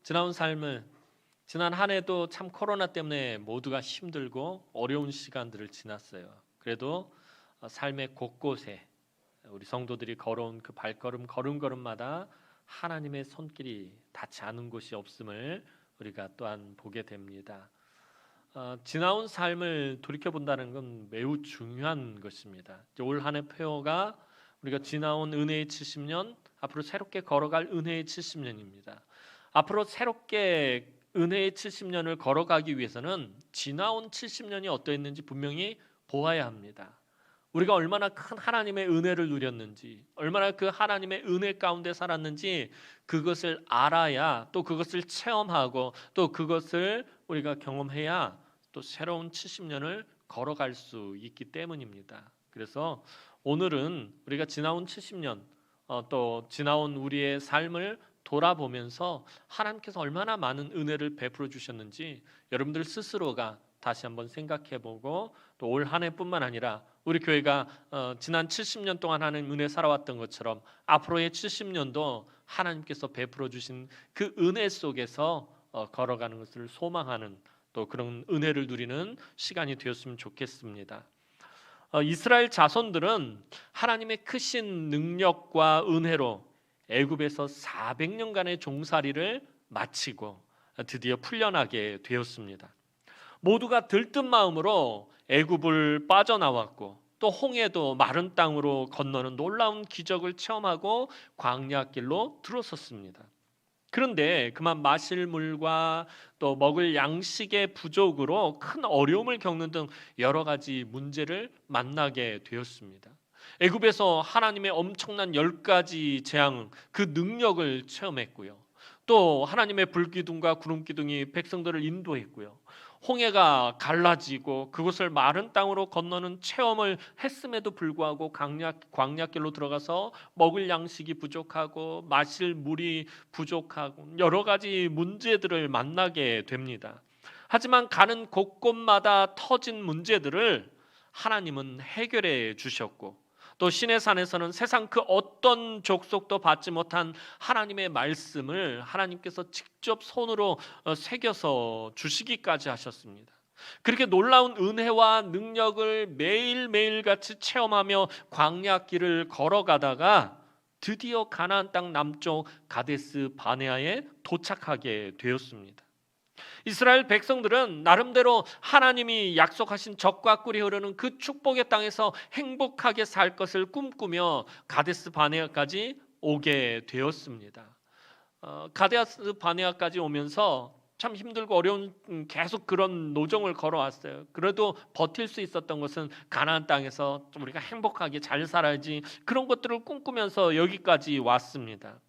지나온 삶을 지난 한 해도 참 코로나 때문에 모두가 힘들고 어려운 시간들을 지났어요. 그래도 삶의 곳곳에 우리 성도들이 걸어온 그 발걸음 걸음걸음마다 하나님의 손길이 닿지 않은 곳이 없음을 우리가 또한 보게 됩니다. 지나온 삶을 돌이켜 본다는 건 매우 중요한 것입니다. 올 한 해 표어가 우리가 지나온 은혜의 70년, 앞으로 새롭게 걸어갈 은혜의 70년입니다. 앞으로 새롭게 은혜의 70년을 걸어가기 위해서는 지나온 70년이 어떠했는지 분명히 보아야 합니다. 우리가 얼마나 큰 하나님의 은혜를 누렸는지, 얼마나 그 하나님의 은혜 가운데 살았는지 그것을 알아야, 또 그것을 체험하고 또 그것을 우리가 경험해야 또 새로운 70년을 걸어갈 수 있기 때문입니다. 그래서 오늘은 우리가 지나온 70년, 또 지나온 우리의 삶을 돌아보면서 하나님께서 얼마나 많은 은혜를 베풀어 주셨는지 여러분들 스스로가 다시 한번 생각해보고, 또 올 한 해뿐만 아니라 우리 교회가 지난 70년 동안 하나님 은혜 살아왔던 것처럼 앞으로의 70년도 하나님께서 베풀어 주신 그 은혜 속에서 걸어가는 것을 소망하는, 또 그런 은혜를 누리는 시간이 되었으면 좋겠습니다. 이스라엘 자손들은 하나님의 크신 능력과 은혜로 애굽에서 400년간의 종살이를 마치고 드디어 풀려나게 되었습니다. 모두가 들뜬 마음으로 애굽을 빠져나왔고, 또 홍해도 마른 땅으로 건너는 놀라운 기적을 체험하고 광야길로 들어섰습니다. 그런데 그만 마실 물과 또 먹을 양식의 부족으로 큰 어려움을 겪는 등 여러 가지 문제를 만나게 되었습니다. 애굽에서 하나님의 엄청난 10가지 재앙, 그 능력을 체험했고요. 또 하나님의 불기둥과 구름기둥이 백성들을 인도했고요. 홍해가 갈라지고 그곳을 마른 땅으로 건너는 체험을 했음에도 불구하고 광야길로 들어가서 먹을 양식이 부족하고 마실 물이 부족하고 여러 가지 문제들을 만나게 됩니다. 하지만 가는 곳곳마다 터진 문제들을 하나님은 해결해 주셨고, 또 시내산에서는 세상 그 어떤 족속도 받지 못한 하나님의 말씀을 하나님께서 직접 손으로 새겨서 주시기까지 하셨습니다. 그렇게 놀라운 은혜와 능력을 매일매일 같이 체험하며 광야길을 걸어가다가 드디어 가나안 땅 남쪽 가데스 바네아에 도착하게 되었습니다. 이스라엘 백성들은 나름대로 하나님이 약속하신 젖과 꿀이 흐르는 그 축복의 땅에서 행복하게 살 것을 꿈꾸며 가데스 바네아까지 오게 되었습니다. 가데스 바네아까지 오면서 참 힘들고 어려운 계속 그런 노정을 걸어왔어요. 그래도 버틸 수 있었던 것은 가나안 땅에서 좀 우리가 행복하게 잘 살아야지, 그런 것들을 꿈꾸면서 여기까지 왔습니다.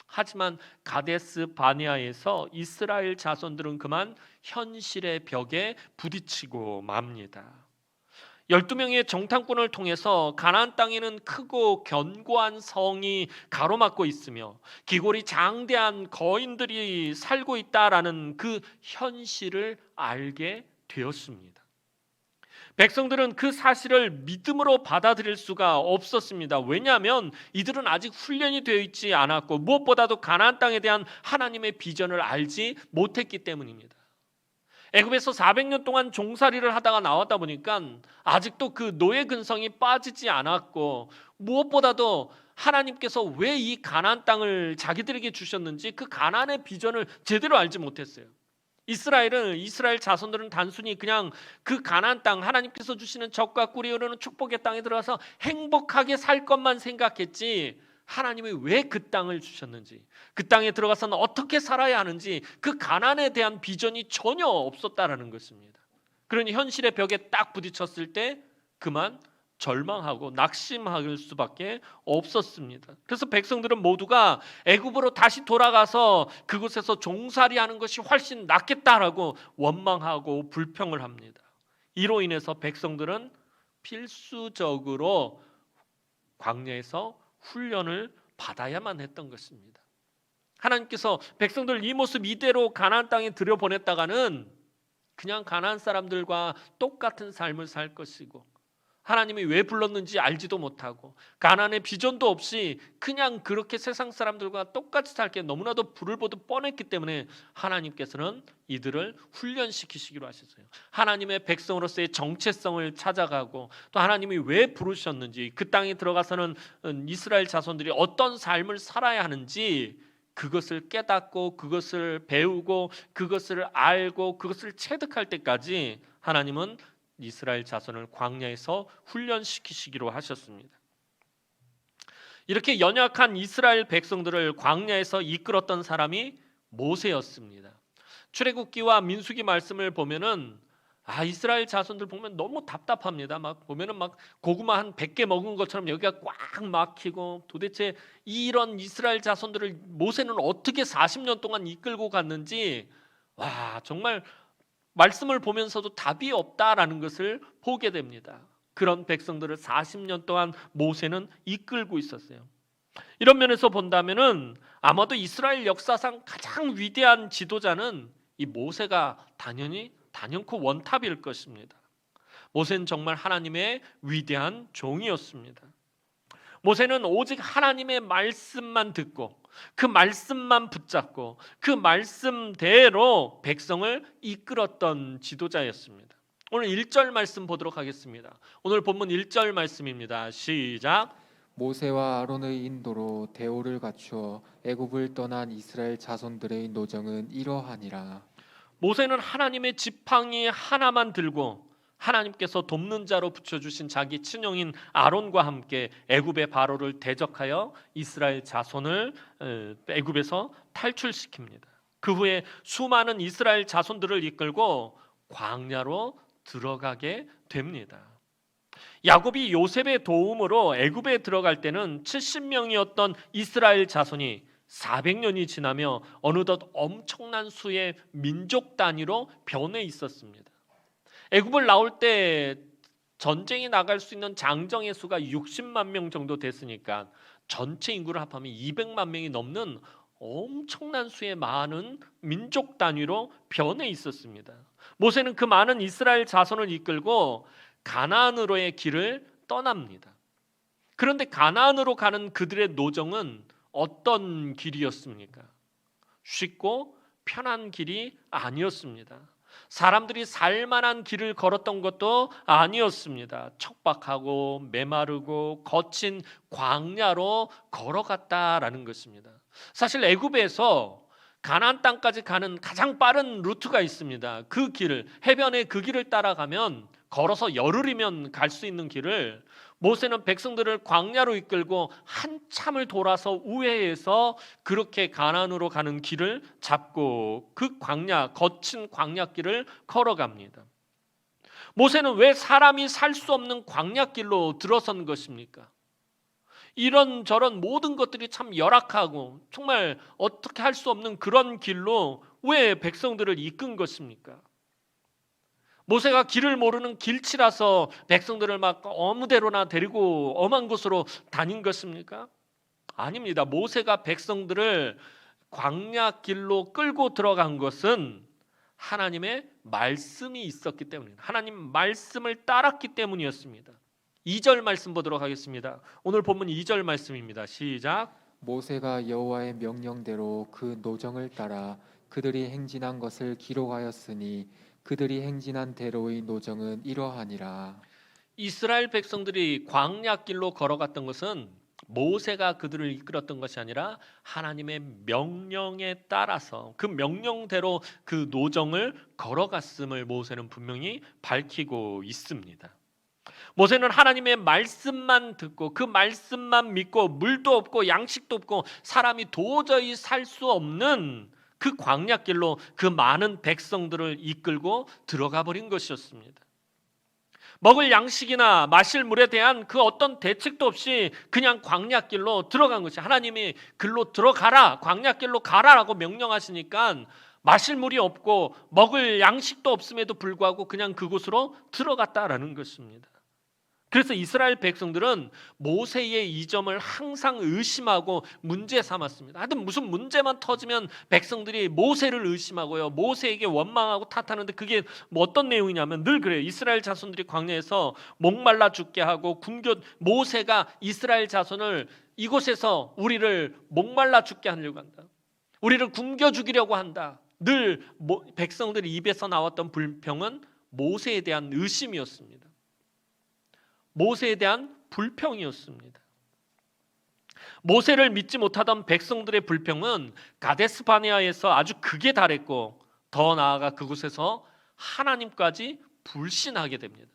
하지만 가데스 바네아에서 이스라엘 자손들은 그만 현실의 벽에 부딪히고 맙니다. 12명의 정탐꾼을 통해서 가나안 땅에는 크고 견고한 성이 가로막고 있으며 기골이 장대한 거인들이 살고 있다라는 그 현실을 알게 되었습니다. 백성들은 그 사실을 믿음으로 받아들일 수가 없었습니다. 왜냐하면 이들은 아직 훈련이 되어 있지 않았고, 무엇보다도 가나안 땅에 대한 하나님의 비전을 알지 못했기 때문입니다. 애굽에서 400년 동안 종살이를 하다가 나왔다 보니까 아직도 그 노예 근성이 빠지지 않았고, 무엇보다도 하나님께서 왜 이 가나안 땅을 자기들에게 주셨는지 그 가나안의 비전을 제대로 알지 못했어요. 이스라엘 자손들은 단순히 그냥 그 가나안 땅, 하나님께서 주시는 젖과 꿀이 흐르는 축복의 땅에 들어가서 행복하게 살 것만 생각했지, 하나님이 왜 그 땅을 주셨는지, 그 땅에 들어가서는 어떻게 살아야 하는지 그 가나안에 대한 비전이 전혀 없었다라는 것입니다. 그러니 현실의 벽에 딱 부딪혔을 때 그만 절망하고 낙심할 수밖에 없었습니다. 그래서 백성들은 모두가 애굽으로 다시 돌아가서 그곳에서 종살이하는 것이 훨씬 낫겠다라고 원망하고 불평을 합니다. 이로 인해서 백성들은 필수적으로 광야에서 훈련을 받아야만 했던 것입니다. 하나님께서 백성들 이 모습 이대로 가나안 땅에 들여보냈다가는 그냥 가나안 사람들과 똑같은 삶을 살 것이고, 하나님이 왜 불렀는지 알지도 못하고 가나안의 비전도 없이 그냥 그렇게 세상 사람들과 똑같이 살게 너무나도 불을 보듯 뻔했기 때문에 하나님께서는 이들을 훈련시키시기로 하셨어요. 하나님의 백성으로서의 정체성을 찾아가고 또 하나님이 왜 부르셨는지, 그 땅에 들어가서는 이스라엘 자손들이 어떤 삶을 살아야 하는지 그것을 깨닫고 그것을 배우고 그것을 알고 그것을 체득할 때까지 하나님은 이스라엘 자손을 광야에서 훈련시키시기로 하셨습니다. 이렇게 연약한 이스라엘 백성들을 광야에서 이끌었던 사람이 모세였습니다. 출애굽기와 민수기 말씀을 보면은 이스라엘 자손들 보면 너무 답답합니다. 막 보면은 막 고구마 한 100개 먹은 것처럼 여기가 꽉 막히고 도대체 이런 이스라엘 자손들을 모세는 어떻게 40년 동안 이끌고 갔는지 정말 말씀을 보면서도 답이 없다라는 것을 보게 됩니다. 그런 백성들을 40년 동안 모세는 이끌고 있었어요. 이런 면에서 본다면은 아마도 이스라엘 역사상 가장 위대한 지도자는 이 모세가 단연코 원탑일 것입니다. 모세는 정말 하나님의 위대한 종이었습니다. 모세는 오직 하나님의 말씀만 듣고 그 말씀만 붙잡고 그 말씀대로 백성을 이끌었던 지도자였습니다. 오늘 1절 말씀 보도록 하겠습니다. 오늘 본문 1절 말씀입니다. 시작. 모세와 아론의 인도로 대오를 갖추어 애굽을 떠난 이스라엘 자손들의 노정은 이러하니라. 모세는 하나님의 지팡이 하나만 들고 하나님께서 돕는 자로 붙여주신 자기 친형인 아론과 함께 애굽의 바로를 대적하여 이스라엘 자손을 애굽에서 탈출시킵니다. 그 후에 수많은 이스라엘 자손들을 이끌고 광야로 들어가게 됩니다. 야곱이 요셉의 도움으로 애굽에 들어갈 때는 70명이었던 이스라엘 자손이 400년이 지나며 어느덧 엄청난 수의 민족 단위로 변해 있었습니다. 애굽을 나올 때 전쟁이 나갈 수 있는 장정의 수가 60만 명 정도 됐으니까 전체 인구를 합하면 200만 명이 넘는 엄청난 수의 많은 민족 단위로 변해 있었습니다. 모세는 그 많은 이스라엘 자손을 이끌고 가나안으로의 길을 떠납니다. 그런데 가나안으로 가는 그들의 노정은 어떤 길이었습니까? 쉽고 편한 길이 아니었습니다. 사람들이 살만한 길을 걸었던 것도 아니었습니다. 척박하고 메마르고 거친 광야로 걸어갔다라는 것입니다. 사실 애굽에서 가나안 땅까지 가는 가장 빠른 루트가 있습니다. 그 길을, 해변의 그 길을 따라가면 걸어서 열흘이면 갈 수 있는 길을 모세는 백성들을 광야로 이끌고 한참을 돌아서 우회해서 그렇게 가나안으로 가는 길을 잡고 그 광야, 거친 광야길을 걸어갑니다. 모세는 왜 사람이 살 수 없는 광야길로 들어선 것입니까? 이런저런 모든 것들이 참 열악하고 정말 어떻게 할 수 없는 그런 길로 왜 백성들을 이끈 것입니까? 모세가 길을 모르는 길치라서 백성들을 막 아무데로나 데리고 엄한 곳으로 다닌 것입니까? 아닙니다. 모세가 백성들을 광야길로 끌고 들어간 것은 하나님의 말씀이 있었기 때문입니다. 하나님 말씀을 따랐기 때문이었습니다. 2절 말씀 보도록 하겠습니다. 오늘 본문 2절 말씀입니다. 시작. 모세가 여호와의 명령대로 그 노정을 따라 그들이 행진한 것을 기록하였으니 그들이 행진한 대로의 노정은 이러하니라. 이스라엘 백성들이 광야길로 걸어갔던 것은 모세가 그들을 이끌었던 것이 아니라 하나님의 명령에 따라서 그 명령대로 그 노정을 걸어갔음을 모세는 분명히 밝히고 있습니다. 모세는 하나님의 말씀만 듣고 그 말씀만 믿고 물도 없고 양식도 없고 사람이 도저히 살 수 없는 그 광야길로 그 많은 백성들을 이끌고 들어가 버린 것이었습니다. 먹을 양식이나 마실 물에 대한 그 어떤 대책도 없이 그냥 광야길로 들어간 것이, 하나님이 길로 들어가라, 광야길로 가라라고 명령하시니까 마실 물이 없고 먹을 양식도 없음에도 불구하고 그냥 그곳으로 들어갔다라는 것입니다. 그래서 이스라엘 백성들은 모세의 이 점을 항상 의심하고 문제 삼았습니다. 하여튼 무슨 문제만 터지면 백성들이 모세를 의심하고요, 모세에게 원망하고 탓하는데, 그게 뭐 어떤 내용이냐면 늘 그래요. 이스라엘 자손들이 광야에서 목말라 죽게 하고 모세가 이스라엘 자손을 이곳에서 우리를 목말라 죽게 하려고 한다, 우리를 굶겨 죽이려고 한다. 늘 백성들 입에서 나왔던 불평은 모세에 대한 의심이었습니다. 모세에 대한 불평이었습니다. 모세를 믿지 못하던 백성들의 불평은 가데스 바네아에서 아주 극에 달했고, 더 나아가 그곳에서 하나님까지 불신하게 됩니다.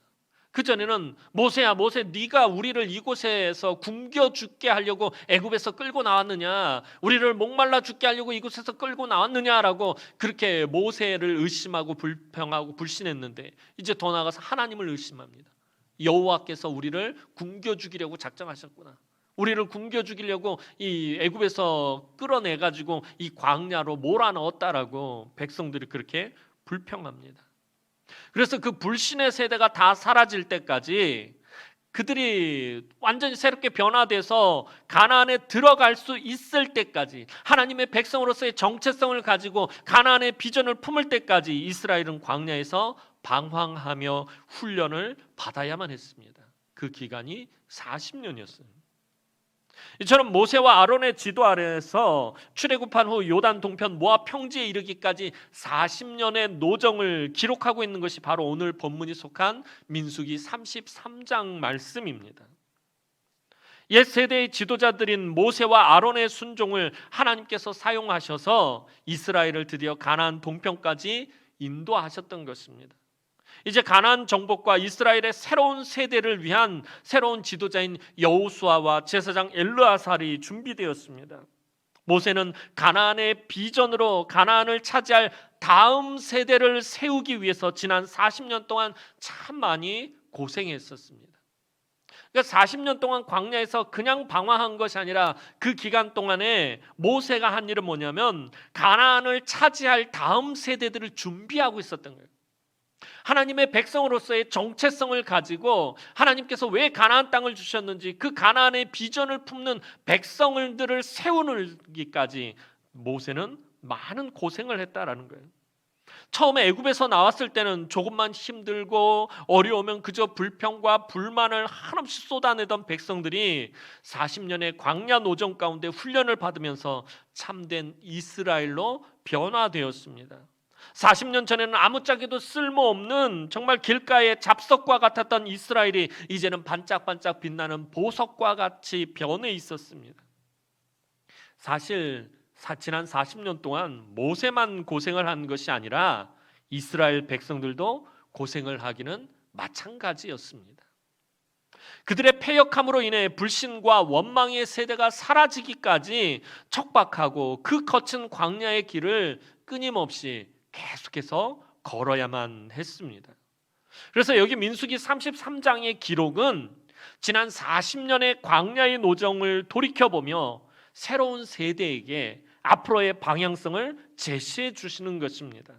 그전에는 모세야, 모세, 네가 우리를 이곳에서 굶겨 죽게 하려고 애굽에서 끌고 나왔느냐, 우리를 목말라 죽게 하려고 이곳에서 끌고 나왔느냐라고 그렇게 모세를 의심하고 불평하고 불신했는데, 이제 더 나아가서 하나님을 의심합니다. 여호와께서 우리를 굶겨 죽이려고 작정하셨구나, 우리를 굶겨 죽이려고 이 애굽에서 끌어내가지고 이 광야로 몰아넣었다라고 백성들이 그렇게 불평합니다. 그래서 그 불신의 세대가 다 사라질 때까지, 그들이 완전히 새롭게 변화돼서 가나안에 들어갈 수 있을 때까지, 하나님의 백성으로서의 정체성을 가지고 가나안의 비전을 품을 때까지 이스라엘은 광야에서 방황하며 훈련을 받아야만 했습니다. 그 기간이 40년이었어요. 이처럼 모세와 아론의 지도 아래에서 출애굽한 후 요단 동편 모압 평지에 이르기까지 40년의 노정을 기록하고 있는 것이 바로 오늘 본문이 속한 민수기 33장 말씀입니다. 옛 세대의 지도자들인 모세와 아론의 순종을 하나님께서 사용하셔서 이스라엘을 드디어 가나안 동편까지 인도하셨던 것입니다. 이제 가나안 정복과 이스라엘의 새로운 세대를 위한 새로운 지도자인 여호수아와 제사장 엘르아살이 준비되었습니다. 모세는 가나안의 비전으로 가나안을 차지할 다음 세대를 세우기 위해서 지난 40년 동안 참 많이 고생했었습니다. 그러니까 40년 동안 광야에서 그냥 방황한 것이 아니라 그 기간 동안에 모세가 한 일은 뭐냐면 가나안을 차지할 다음 세대들을 준비하고 있었던 거예요. 하나님의 백성으로서의 정체성을 가지고 하나님께서 왜 가나안 땅을 주셨는지, 그 가나안의 비전을 품는 백성들을 세우기까지 모세는 많은 고생을 했다라는 거예요. 처음에 애굽에서 나왔을 때는 조금만 힘들고 어려우면 그저 불평과 불만을 한없이 쏟아내던 백성들이 40년의 광야 노정 가운데 훈련을 받으면서 참된 이스라엘로 변화되었습니다. 40년 전에는 아무짝에도 쓸모없는 정말 길가의 잡석과 같았던 이스라엘이 이제는 반짝반짝 빛나는 보석과 같이 변해 있었습니다. 사실 지난 40년 동안 모세만 고생을 한 것이 아니라 이스라엘 백성들도 고생을 하기는 마찬가지였습니다. 그들의 패역함으로 인해 불신과 원망의 세대가 사라지기까지 척박하고 그 거친 광야의 길을 끊임없이 계속해서 걸어야만 했습니다. 그래서 여기 민수기 33장의 기록은 지난 40년의 광야의 노정을 돌이켜보며 새로운 세대에게 앞으로의 방향성을 제시해 주시는 것입니다.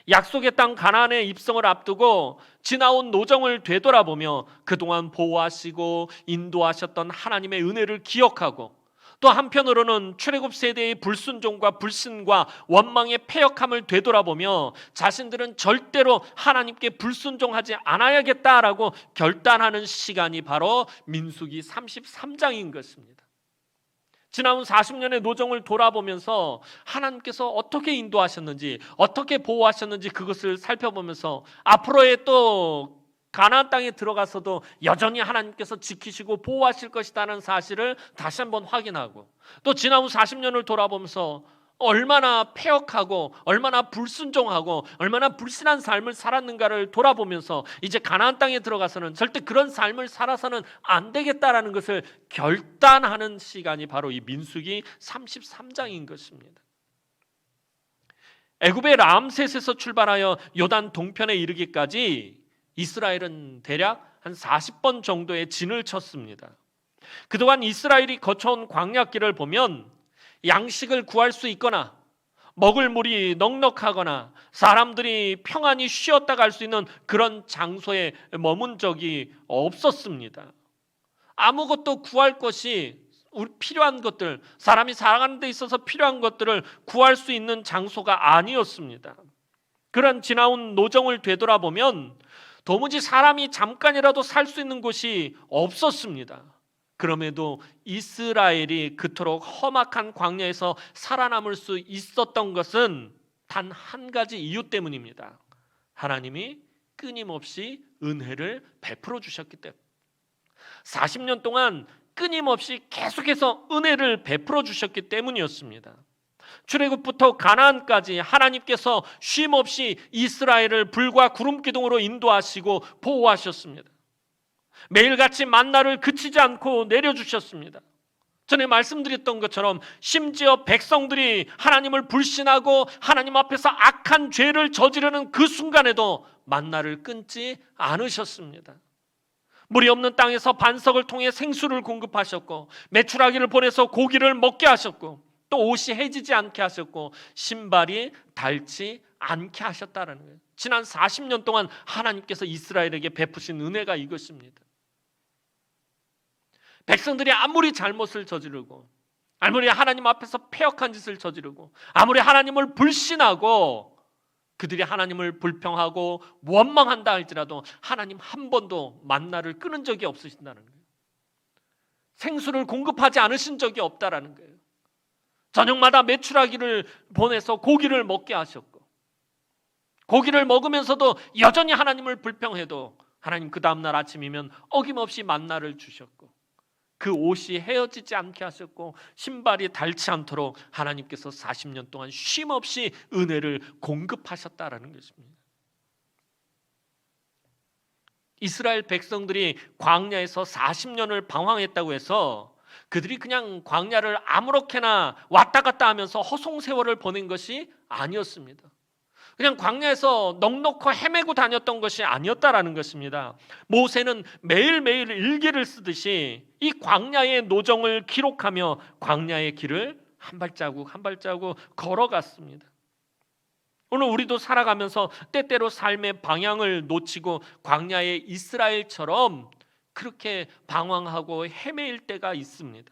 약속의 땅 가나안의 입성을 앞두고 지나온 노정을 되돌아보며 그동안 보호하시고 인도하셨던 하나님의 은혜를 기억하고, 또 한편으로는 출애굽 세대의 불순종과 불신과 원망의 패역함을 되돌아보며 자신들은 절대로 하나님께 불순종하지 않아야겠다라고 결단하는 시간이 바로 민수기 33장인 것입니다. 지나온 40년의 노정을 돌아보면서 하나님께서 어떻게 인도하셨는지, 어떻게 보호하셨는지 그것을 살펴보면서 앞으로의 또 가나안 땅에 들어가서도 여전히 하나님께서 지키시고 보호하실 것이라는 사실을 다시 한번 확인하고, 또 지나온 40년을 돌아보면서 얼마나 패역하고 얼마나 불순종하고 얼마나 불신한 삶을 살았는가를 돌아보면서 이제 가나안 땅에 들어가서는 절대 그런 삶을 살아서는 안 되겠다라는 것을 결단하는 시간이 바로 이 민수기 33장인 것입니다. 애굽의 람셋에서 출발하여 요단 동편에 이르기까지 이스라엘은 대략 한 40번 정도의 진을 쳤습니다. 그동안 이스라엘이 거쳐온 광야길을 보면 양식을 구할 수 있거나 먹을 물이 넉넉하거나 사람들이 평안히 쉬었다 갈 수 있는 그런 장소에 머문 적이 없었습니다. 아무것도 구할 것이 필요한 것들, 사람이 살아가는 데 있어서 필요한 것들을 구할 수 있는 장소가 아니었습니다. 그런 지나온 노정을 되돌아보면 도무지 사람이 잠깐이라도 살 수 있는 곳이 없었습니다. 그럼에도 이스라엘이 그토록 험악한 광야에서 살아남을 수 있었던 것은 단 한 가지 이유 때문입니다. 하나님이 끊임없이 은혜를 베풀어 주셨기 때문에 40년 동안 끊임없이 계속해서 은혜를 베풀어 주셨기 때문이었습니다. 출애굽부터 가나안까지 하나님께서 쉼없이 이스라엘을 불과 구름 기둥으로 인도하시고 보호하셨습니다. 매일같이 만나를 그치지 않고 내려주셨습니다. 전에 말씀드렸던 것처럼 심지어 백성들이 하나님을 불신하고 하나님 앞에서 악한 죄를 저지르는 그 순간에도 만나를 끊지 않으셨습니다. 물이 없는 땅에서 반석을 통해 생수를 공급하셨고 메추라기를 보내서 고기를 먹게 하셨고 또 옷이 해지지 않게 하셨고 신발이 닳지 않게 하셨다는 거예요. 지난 40년 동안 하나님께서 이스라엘에게 베푸신 은혜가 이것입니다. 백성들이 아무리 잘못을 저지르고 아무리 하나님 앞에서 패역한 짓을 저지르고 아무리 하나님을 불신하고 그들이 하나님을 불평하고 원망한다 할지라도 하나님 한 번도 만나를 끊은 적이 없으신다는 거예요. 생수를 공급하지 않으신 적이 없다라는 거예요. 저녁마다 메추라기를 보내서 고기를 먹게 하셨고 고기를 먹으면서도 여전히 하나님을 불평해도 하나님 그 다음날 아침이면 어김없이 만나를 주셨고 그 옷이 헤어지지 않게 하셨고 신발이 닳지 않도록 하나님께서 40년 동안 쉼없이 은혜를 공급하셨다라는 것입니다. 이스라엘 백성들이 광야에서 40년을 방황했다고 해서 그들이 그냥 광야를 아무렇게나 왔다 갔다 하면서 허송세월을 보낸 것이 아니었습니다. 그냥 광야에서 넉넉히 헤매고 다녔던 것이 아니었다라는 것입니다. 모세는 매일매일 일기를 쓰듯이 이 광야의 노정을 기록하며 광야의 길을 한 발자국 한 발자국 걸어갔습니다. 오늘 우리도 살아가면서 때때로 삶의 방향을 놓치고 광야의 이스라엘처럼 그렇게 방황하고 헤매일 때가 있습니다.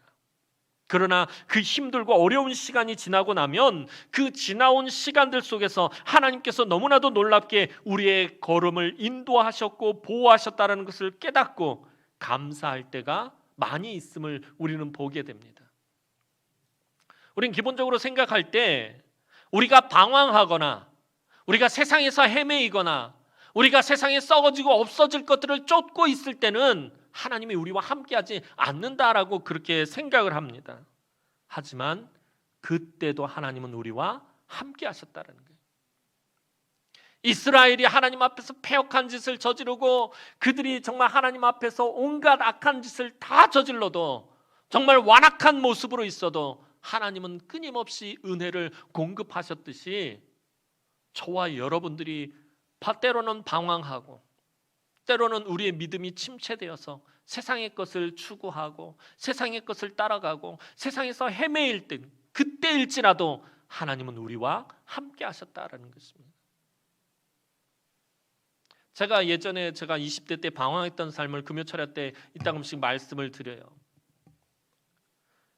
그러나 그 힘들고 어려운 시간이 지나고 나면 그 지나온 시간들 속에서 하나님께서 너무나도 놀랍게 우리의 걸음을 인도하셨고 보호하셨다는 것을 깨닫고 감사할 때가 많이 있음을 우리는 보게 됩니다. 우리는 기본적으로 생각할 때 우리가 방황하거나 우리가 세상에서 헤매이거나 우리가 세상에 썩어지고 없어질 것들을 쫓고 있을 때는 하나님이 우리와 함께하지 않는다라고 그렇게 생각을 합니다. 하지만 그때도 하나님은 우리와 함께하셨다는 거예요. 이스라엘이 하나님 앞에서 패역한 짓을 저지르고 그들이 정말 하나님 앞에서 온갖 악한 짓을 다 저질러도 정말 완악한 모습으로 있어도 하나님은 끊임없이 은혜를 공급하셨듯이 저와 여러분들이 때로는 방황하고 때로는 우리의 믿음이 침체되어서 세상의 것을 추구하고 세상의 것을 따라가고 세상에서 헤매일 때 그때일지라도 하나님은 우리와 함께 하셨다라는 것입니다. 제가 예전에 20대 때 방황했던 삶을 금요철야 때 이따금씩 말씀을 드려요.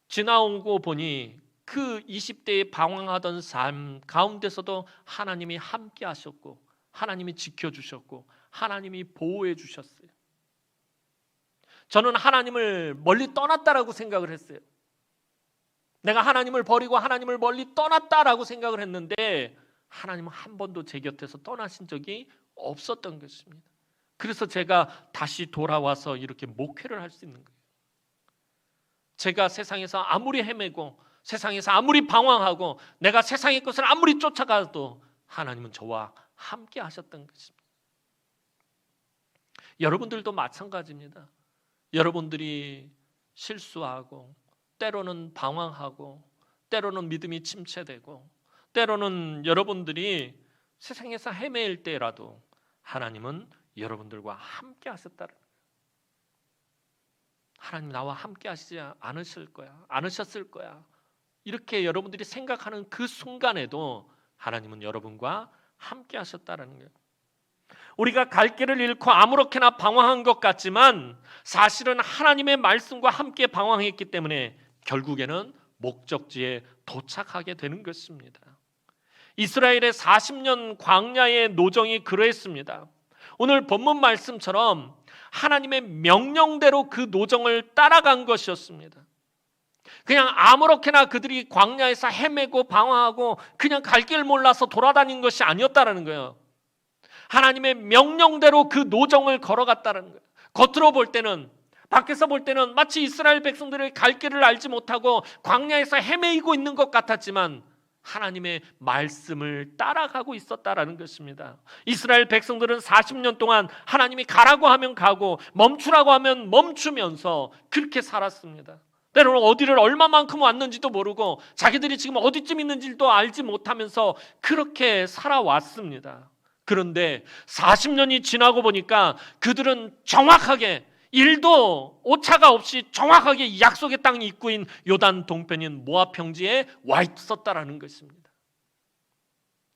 지나오고 보니 그 20대에 방황하던 삶 가운데서도 하나님이 함께 하셨고 하나님이 지켜주셨고 하나님이 보호해 주셨어요. 저는 하나님을 멀리 떠났다라고 생각을 했어요. 내가 하나님을 버리고 하나님을 멀리 떠났다라고 생각을 했는데 하나님은 한 번도 제 곁에서 떠나신 적이 없었던 것입니다. 그래서 제가 다시 돌아와서 이렇게 목회를 할 수 있는 거예요. 제가 세상에서 아무리 헤매고 세상에서 아무리 방황하고 내가 세상의 것을 아무리 쫓아가도 하나님은 저와 함께 하셨던 것입니다. 여러분들도 마찬가지입니다. 여러분들이 실수하고 때로는 방황하고 때로는 믿음이 침체되고 때로는 여러분들이 세상에서 헤매일 때라도 하나님은 여러분들과 함께 하셨다는 거예요. 하나님 나와 함께 하시지 않으셨을 거야. 이렇게 여러분들이 생각하는 그 순간에도 하나님은 여러분과 함께 하셨다는 거예요. 우리가 갈 길을 잃고 아무렇게나 방황한 것 같지만 사실은 하나님의 말씀과 함께 방황했기 때문에 결국에는 목적지에 도착하게 되는 것입니다. 이스라엘의 40년 광야의 노정이 그러했습니다. 오늘 본문 말씀처럼 하나님의 명령대로 그 노정을 따라간 것이었습니다. 그냥 아무렇게나 그들이 광야에서 헤매고 방황하고 그냥 갈 길 몰라서 돌아다닌 것이 아니었다는 거예요. 하나님의 명령대로 그 노정을 걸어갔다는 거예요. 겉으로 볼 때는, 밖에서 볼 때는 마치 이스라엘 백성들의 갈 길을 알지 못하고 광야에서 헤매이고 있는 것 같았지만 하나님의 말씀을 따라가고 있었다라는 것입니다. 이스라엘 백성들은 40년 동안 하나님이 가라고 하면 가고 멈추라고 하면 멈추면서 그렇게 살았습니다. 때로는 어디를 얼마만큼 왔는지도 모르고 자기들이 지금 어디쯤 있는지도 알지 못하면서 그렇게 살아왔습니다. 그런데 40년이 지나고 보니까 그들은 정확하게 1도 오차가 없이 정확하게 약속의 땅 입구인 요단 동편인 모압 평지에 와 있었다라는 것입니다.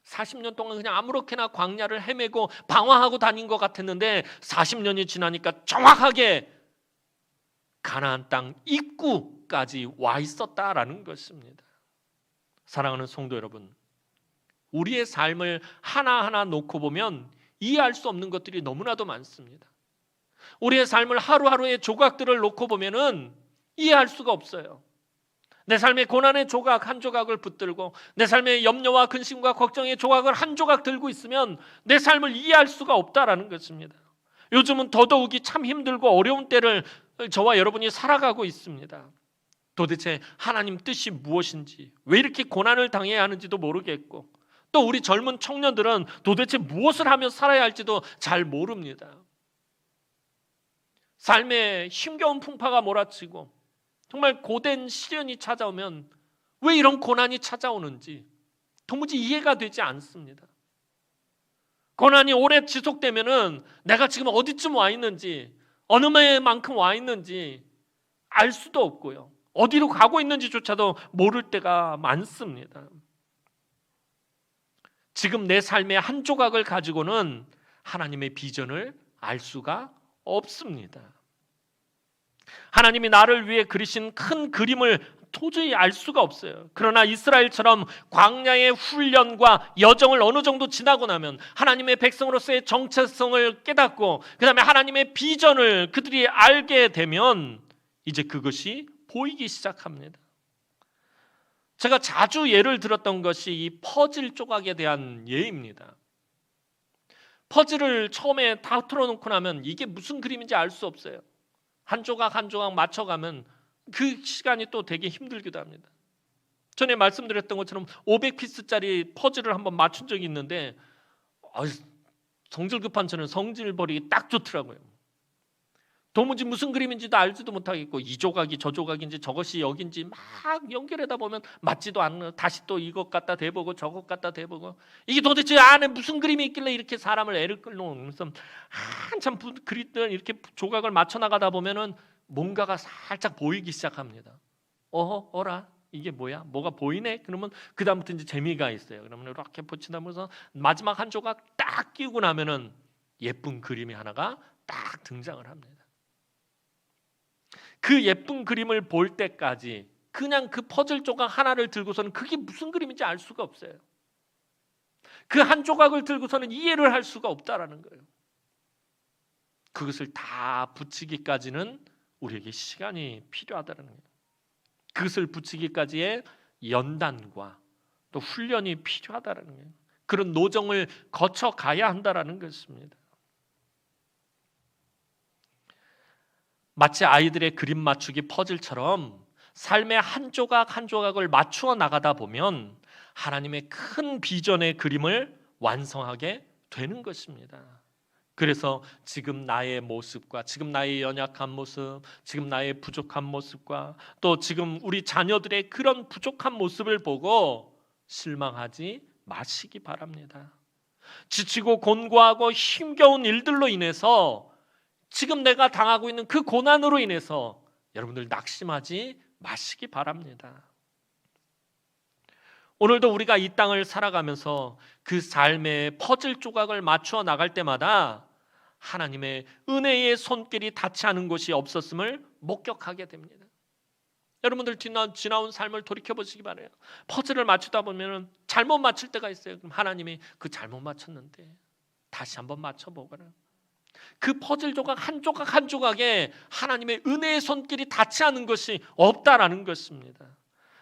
40년 동안 그냥 아무렇게나 광야를 헤매고 방황하고 다닌 것 같았는데 40년이 지나니까 정확하게 가나안 땅 입구까지 와 있었다라는 것입니다. 사랑하는 성도 여러분, 우리의 삶을 하나하나 놓고 보면 이해할 수 없는 것들이 너무나도 많습니다. 우리의 삶을 하루하루의 조각들을 놓고 보면은 이해할 수가 없어요. 내 삶의 고난의 조각 한 조각을 붙들고 내 삶의 염려와 근심과 걱정의 조각을 한 조각 들고 있으면 내 삶을 이해할 수가 없다라는 것입니다. 요즘은 더더욱이 참 힘들고 어려운 때를 저와 여러분이 살아가고 있습니다. 도대체 하나님 뜻이 무엇인지, 왜 이렇게 고난을 당해야 하는지도 모르겠고, 또 우리 젊은 청년들은 도대체 무엇을 하며 살아야 할지도 잘 모릅니다. 삶에 힘겨운 풍파가 몰아치고 정말 고된 시련이 찾아오면 왜 이런 고난이 찾아오는지 도무지 이해가 되지 않습니다. 고난이 오래 지속되면은 내가 지금 어디쯤 와 있는지, 어느 만큼 와 있는지 알 수도 없고요. 어디로 가고 있는지조차도 모를 때가 많습니다. 지금 내 삶의 한 조각을 가지고는 하나님의 비전을 알 수가 없습니다. 하나님이 나를 위해 그리신 큰 그림을 도저히 알 수가 없어요. 그러나 이스라엘처럼 광야의 훈련과 여정을 어느 정도 지나고 나면 하나님의 백성으로서의 정체성을 깨닫고 그 다음에 하나님의 비전을 그들이 알게 되면 이제 그것이 보이기 시작합니다. 제가 자주 예를 들었던 것이 이 퍼즐 조각에 대한 예입니다. 퍼즐을 처음에 다 틀어놓고 나면 이게 무슨 그림인지 알 수 없어요. 한 조각 한 조각 맞춰가면 그 시간이 또 되게 힘들기도 합니다. 전에 말씀드렸던 것처럼 500피스짜리 퍼즐을 한번 맞춘 적이 있는데 성질 급한 저는 성질 버리기 딱 좋더라고요. 도무지 무슨 그림인지도 알지도 못하겠고 이 조각이 저 조각인지 저것이 여긴지 막 연결하다 보면 맞지도 않는, 다시 또 이것 갖다 대보고 저것 갖다 대보고 이게 도대체 안에 무슨 그림이 있길래 이렇게 사람을 애를 끌놓으면서 한참 그리던 이렇게 조각을 맞춰 나가다 보면은 뭔가가 살짝 보이기 시작합니다. 어라 이게 뭐야? 뭐가 보이네? 그러면 그 다음부터 이제 재미가 있어요. 그러면 이렇게 붙이다면서 마지막 한 조각 딱 끼우고 나면은 예쁜 그림이 하나가 딱 등장을 합니다. 그 예쁜 그림을 볼 때까지 그냥 그 퍼즐 조각 하나를 들고서는 그게 무슨 그림인지 알 수가 없어요. 그 한 조각을 들고서는 이해를 할 수가 없다라는 거예요. 그것을 다 붙이기까지는 우리에게 시간이 필요하다는 거예요. 그것을 붙이기까지의 연단과 또 훈련이 필요하다는 거예요. 그런 노정을 거쳐 가야 한다는 것입니다. 마치 아이들의 그림 맞추기 퍼즐처럼 삶의 한 조각 한 조각을 맞추어 나가다 보면 하나님의 큰 비전의 그림을 완성하게 되는 것입니다. 그래서 지금 나의 모습과 지금 나의 연약한 모습, 지금 나의 부족한 모습과 또 지금 우리 자녀들의 그런 부족한 모습을 보고 실망하지 마시기 바랍니다. 지치고 곤고하고 힘겨운 일들로 인해서 지금 내가 당하고 있는 그 고난으로 인해서 여러분들 낙심하지 마시기 바랍니다. 오늘도 우리가 이 땅을 살아가면서 그 삶의 퍼즐 조각을 맞추어 나갈 때마다 하나님의 은혜의 손길이 닿지 않은 곳이 없었음을 목격하게 됩니다. 여러분들 지나온 삶을 돌이켜보시기 바라요. 퍼즐을 맞추다 보면 잘못 맞출 때가 있어요. 그럼 하나님이 그 잘못 맞췄는데 다시 한번 맞춰보거라. 그 퍼즐 조각 한 조각에 하나님의 은혜의 손길이 닿지 않은 것이 없다라는 것입니다.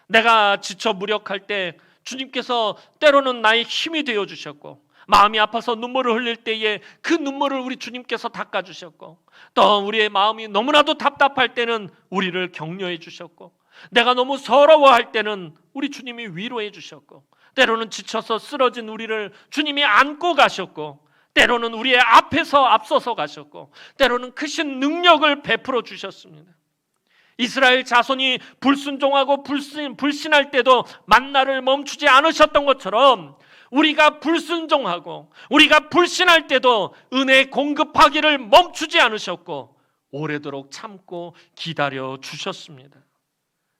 내가 지쳐 무력할 때 주님께서 때로는 나의 힘이 되어 주셨고, 마음이 아파서 눈물을 흘릴 때에 그 눈물을 우리 주님께서 닦아주셨고, 또 우리의 마음이 너무나도 답답할 때는 우리를 격려해 주셨고, 내가 너무 서러워할 때는 우리 주님이 위로해 주셨고, 때로는 지쳐서 쓰러진 우리를 주님이 안고 가셨고, 때로는 우리의 앞에서 앞서서 가셨고, 때로는 크신 능력을 베풀어 주셨습니다. 이스라엘 자손이 불순종하고 불신할 때도 만나를 멈추지 않으셨던 것처럼 우리가 불순종하고 우리가 불신할 때도 은혜 공급하기를 멈추지 않으셨고 오래도록 참고 기다려 주셨습니다.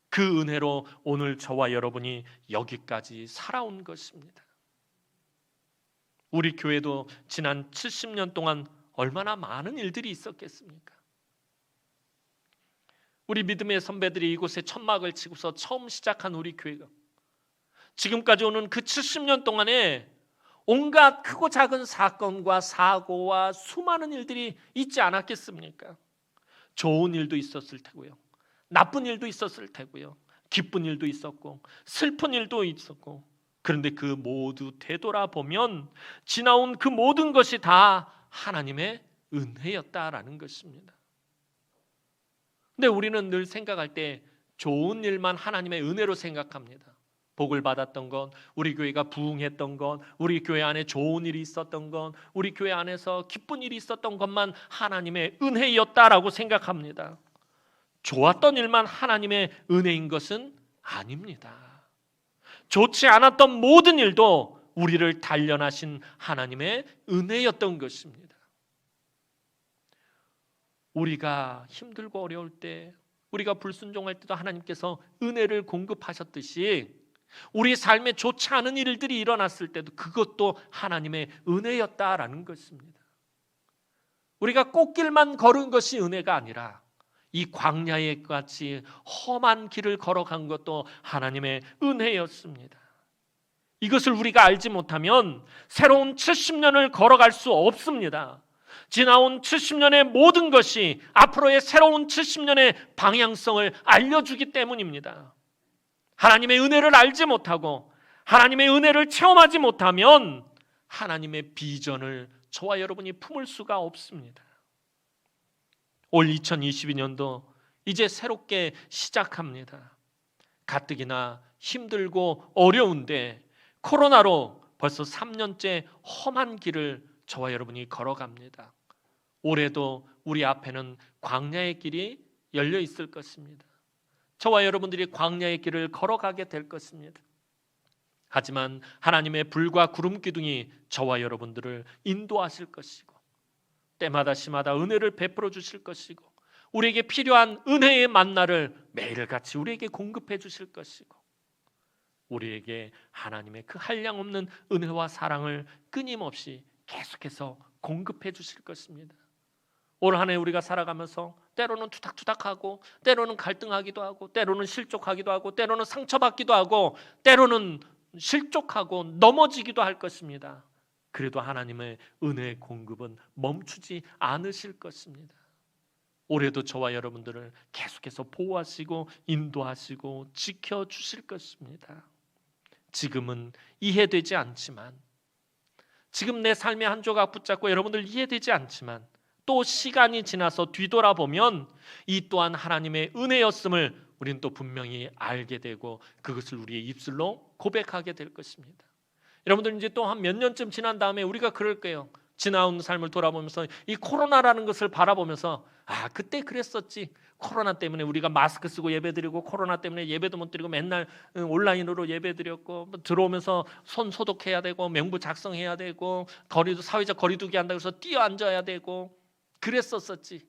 그 은혜로 오늘 저와 여러분이 여기까지 살아온 것입니다. 우리 교회도 지난 70년 동안 얼마나 많은 일들이 있었겠습니까? 우리 믿음의 선배들이 이곳에 천막을 치고서 처음 시작한 우리 교회가 지금까지 오는 그 70년 동안에 온갖 크고 작은 사건과 사고와 수많은 일들이 있지 않았겠습니까? 좋은 일도 있었을 테고요, 나쁜 일도 있었을 테고요, 기쁜 일도 있었고 슬픈 일도 있었고, 그런데 그 모두 되돌아보면 지나온 그 모든 것이 다 하나님의 은혜였다라는 것입니다. 근데 우리는 늘 생각할 때 좋은 일만 하나님의 은혜로 생각합니다. 복을 받았던 건, 우리 교회가 부흥했던 건, 우리 교회 안에 좋은 일이 있었던 건, 우리 교회 안에서 기쁜 일이 있었던 것만 하나님의 은혜였다라고 생각합니다. 좋았던 일만 하나님의 은혜인 것은 아닙니다. 좋지 않았던 모든 일도 우리를 단련하신 하나님의 은혜였던 것입니다. 우리가 힘들고 어려울 때, 우리가 불순종할 때도 하나님께서 은혜를 공급하셨듯이 우리 삶에 좋지 않은 일들이 일어났을 때도 그것도 하나님의 은혜였다라는 것입니다. 우리가 꽃길만 걸은 것이 은혜가 아니라 이 광야에 같이 험한 길을 걸어간 것도 하나님의 은혜였습니다. 이것을 우리가 알지 못하면 새로운 70년을 걸어갈 수 없습니다. 지나온 70년의 모든 것이 앞으로의 새로운 70년의 방향성을 알려주기 때문입니다. 하나님의 은혜를 알지 못하고 하나님의 은혜를 체험하지 못하면 하나님의 비전을 저와 여러분이 품을 수가 없습니다. 올 2022년도 이제 새롭게 시작합니다. 가뜩이나 힘들고 어려운데 코로나로 벌써 3년째 험한 길을 저와 여러분이 걸어갑니다. 올해도 우리 앞에는 광야의 길이 열려 있을 것입니다. 저와 여러분들이 광야의 길을 걸어가게 될 것입니다. 하지만 하나님의 불과 구름 기둥이 저와 여러분들을 인도하실 것이고, 때마다 시마다 은혜를 베풀어 주실 것이고, 우리에게 필요한 은혜의 만나를 매일같이 우리에게 공급해 주실 것이고, 우리에게 하나님의 그 한량없는 은혜와 사랑을 끊임없이 계속해서 공급해 주실 것입니다. 올 한 해 우리가 살아가면서 때로는 투닥투닥하고, 때로는 갈등하기도 하고, 때로는 실족하기도 하고, 때로는 상처받기도 하고, 때로는 실족하고 넘어지기도 할 것입니다. 그래도 하나님의 은혜의 공급은 멈추지 않으실 것입니다. 올해도 저와 여러분들을 계속해서 보호하시고 인도하시고 지켜주실 것입니다. 지금은 이해되지 않지만, 지금 내 삶의 한 조각 붙잡고 여러분들 이해되지 않지만, 또 시간이 지나서 뒤돌아보면 이 또한 하나님의 은혜였음을 우리는 또 분명히 알게 되고 그것을 우리의 입술로 고백하게 될 것입니다. 여러분들 이제 또 한 몇 년쯤 지난 다음에 우리가 그럴 거예요. 지나온 삶을 돌아보면서 이 코로나라는 것을 바라보면서, 아, 그때 그랬었지. 코로나 때문에 우리가 마스크 쓰고 예배드리고, 코로나 때문에 예배도 못 드리고 맨날 온라인으로 예배드렸고, 들어오면서 손 소독해야 되고, 명부 작성해야 되고, 사회적 거리두기 한다고 해서 뛰어 앉아야 되고 그랬었지.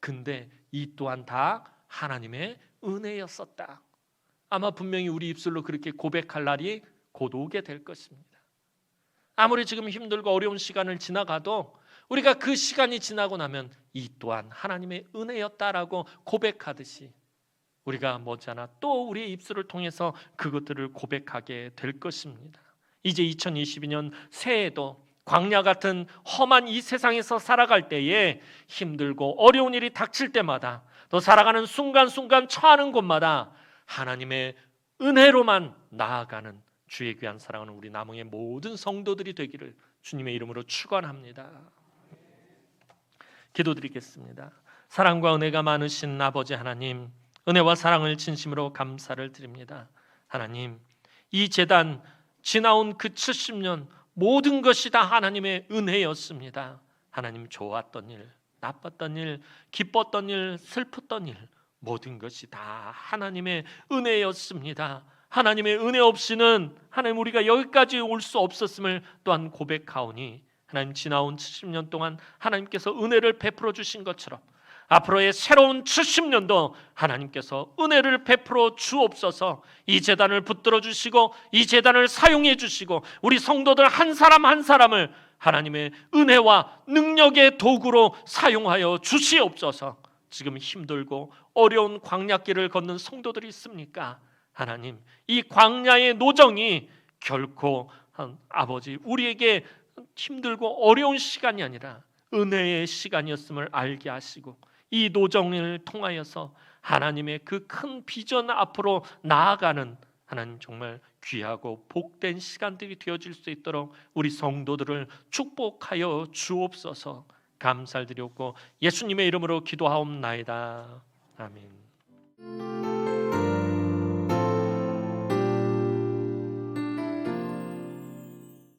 근데 이 또한 다 하나님의 은혜였었다. 아마 분명히 우리 입술로 그렇게 고백할 날이 곧 오게 될 것입니다. 아무리 지금 힘들고 어려운 시간을 지나가도 우리가 그 시간이 지나고 나면 이 또한 하나님의 은혜였다라고 고백하듯이 우리가 머지않아 또 우리의 입술을 통해서 그것들을 고백하게 될 것입니다. 이제 2022년 새해에도 광야 같은 험한 이 세상에서 살아갈 때에 힘들고 어려운 일이 닥칠 때마다 또 살아가는 순간순간 처하는 곳마다 하나님의 은혜로만 나아가는 주의 귀한 사랑하는 우리 남흥의 모든 성도들이 되기를 주님의 이름으로 축원합니다. 기도드리겠습니다. 사랑과 은혜가 많으신 아버지 하나님, 은혜와 사랑을 진심으로 감사를 드립니다. 하나님, 이 재단 지나온 그 70년 모든 것이 다 하나님의 은혜였습니다. 하나님, 좋았던 일, 나빴던 일, 기뻤던 일, 슬펐던 일, 모든 것이 다 하나님의 은혜였습니다. 하나님의 은혜 없이는 하나님 우리가 여기까지 올 수 없었음을 또한 고백하오니 하나님, 지나온 70년 동안 하나님께서 은혜를 베풀어 주신 것처럼 앞으로의 새로운 70년도 하나님께서 은혜를 베풀어 주옵소서. 이 재단을 붙들어 주시고 이 재단을 사용해 주시고 우리 성도들 한 사람 한 사람을 하나님의 은혜와 능력의 도구로 사용하여 주시옵소서. 지금 힘들고 어려운 광야길을 걷는 성도들이 있습니까? 하나님, 이 광야의 노정이 결코 아버지 우리에게 힘들고 어려운 시간이 아니라 은혜의 시간이었음을 알게 하시고 이 노정을 통하여서 하나님의 그 큰 비전 앞으로 나아가는 하나님 정말 귀하고 복된 시간들이 되어질 수 있도록 우리 성도들을 축복하여 주옵소서. 감사를 드렸고 예수님의 이름으로 기도하옵나이다. 아멘.